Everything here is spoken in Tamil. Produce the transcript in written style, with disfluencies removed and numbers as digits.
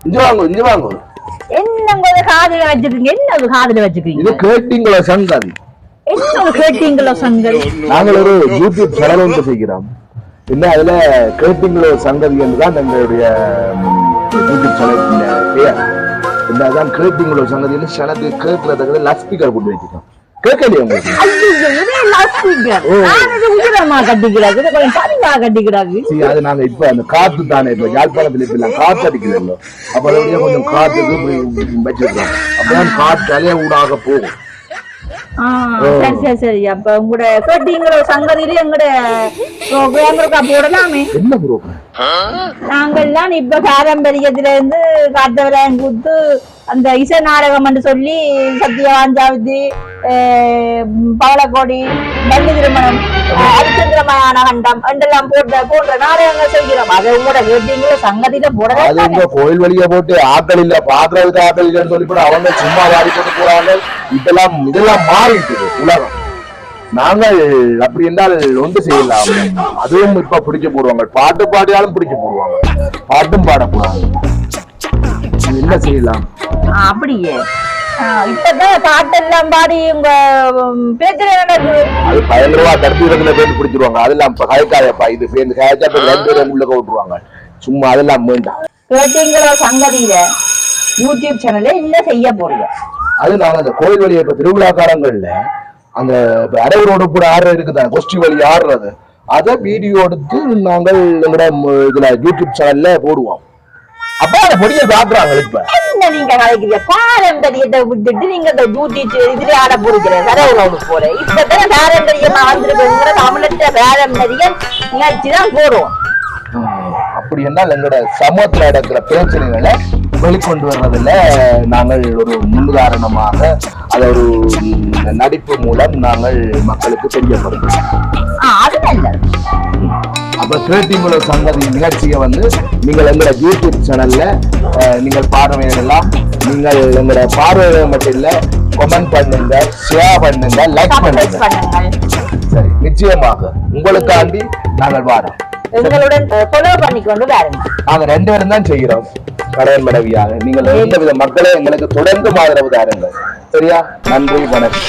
இங்க வாங்க இங்க வாங்க. என்ன காதுல வச்சுக்கீங்க? என்ன காதுல வச்சுக்கீங்க? இது கேட்டிங்களோ சங்கதி. என்ன கேட்டிங்களோ சங்கதி? நாங்கள் ஒரு யூடியூப் சேனல் ஒன்று செய்கிறோம். என்ன அதுல கேட்டிங்களோ சங்கதி என்றுதான் எங்களுடைய யூடியூப் சேனல் பெயர். என்னதான் கேட்டிங்களோ சங்கதி சேனல் கேட்கறதுக்கு லவுட் ஸ்பீக்கர் போட்டு வச்சுக்கோம். கேட்கலையே உங்களுக்கு? அது நாங்க இப்ப அந்த காத்து தானே இப்ப யாழ்ப்பாணத்துல இப்ப காத்து அடிக்கிறோம். அப்ப அதோடய கொஞ்சம் காத்துக்கு வச்சிருக்கோம். அப்பதான் காற்றாலே ஊடாக போகும். சரி சரி சரி. அப்ப உங்களோட கேட்டீங்கிற சங்கதியில எங்கட போடலாமே. என்ன புரோகிராம்? நாங்கள்லாம் இப்ப பாரம்பரியத்துல இருந்து காத்தவராயன் கூத்து அந்த இசை நாடகம் என்று சொல்லி சத்தியவாஞ்சாவதி பவளக்கோடி பள்ளி திருமணம் அரிச்சந்திரமயான கண்டம் என்றெல்லாம் போன்ற நாடகங்கள் செய்கிறோம். அதை உங்களோட கேட்டீங்களோ சங்கதியில போடலாம். கோயில் வழியா போட்டு ஆக்கள் இல்ல பாக்குறதுக்கு ஆக்கள் இல்லைன்னு சொல்லி கூட அவங்க சும்மா வாடி போட்டு போறாங்க. இதெல்லாம் மாறிட்டு உலகம். நாங்கள் அப்படி என்றால் ஒன்று செய்யலாம். அதுவும் இப்ப பிடிக்க போடுவாங்க. பாட்டு பாடியாலும் பிடிக்க போடுவாங்க. பாட்டும் பாடக்கூடாது. என்ன செய்யலாம்? அப்படியே இப்பதான் பாட்டெல்லாம் பாடி உங்க பேச்சு நடக்குது. அது 10 ரூபா தடுப்பு பேருந்து பிடிச்சிருவாங்க. அதெல்லாம் கயக்காயப்பா இது பேருந்து கயச்சா 2 பேர் உள்ள விட்டுருவாங்க. சும்மா அதெல்லாம் வேண்டாம். கேட்டீங்களோ சங்கதியில யூடியூப் சேனல்ல என்ன செய்ய போறீங்க? அது நாங்க அந்த கோயில் வழியை இப்ப திருவிழா காலங்கள்ல அந்த அரைவரோடு கூட ஆடுறது இருக்குதான் கோஷ்டி வழி ஆடுறது அதை வீடியோ எடுத்து நாங்கள் எங்களோட இதுல யூடியூப் சேனல்ல போடுவோம். அப்ப அதை பொடியை காட்டுறாங்க. இப்ப என்ன நீங்க நினைக்கிறீங்க? பாரம்பரியத்தை விட்டுட்டு நீங்க இந்த யூடியூப் இதுல ஆட போடுகிற சரவுளவு போல இப்பதான் பாரம்பரியமா வந்திருக்கிற தமிழற்ற பாரம்பரியம் நிகழ்ச்சிதான் போடுவோம். அப்படி என்றால் எங்களோட சமூகத்துல நடக்கிற பிரச்சனைகளை வெளிக்கொண்டு வர்றதுல நாங்கள் ஒரு முன்னுதாரணமாக அதை ஒரு நடிப்பு மூலம் நாங்கள் மக்களுக்கு தெரியப்படுத்துவோம். அப்ப கேட்டீங்களோ சங்கதி நிகழ்ச்சியை நீங்கள் எங்களோட யூடியூப் சேனல்ல நீங்கள் பார்வையிடலாம். நீங்கள் எங்களோட பார்வையிட மட்டும் இல்ல கமெண்ட் பண்ணுங்க, ஷேர் பண்ணுங்க, லைக் பண்ணுங்க. சரி, நிச்சயமாக உங்களுக்காண்டி நாங்கள் வாரோம். எங்களுடன் ஃபாலோ பண்ணிக்கொண்டு வாருங்க. நாங்க 2 பேரும் தான் செய்கிறோம் கடன் மனைவியாக. நீங்கள் எந்த வித மக்களே எங்களுக்கு தொடர்ந்து ஆதரவு தாருங்கள். சரியா? நன்றி, வணக்கம்.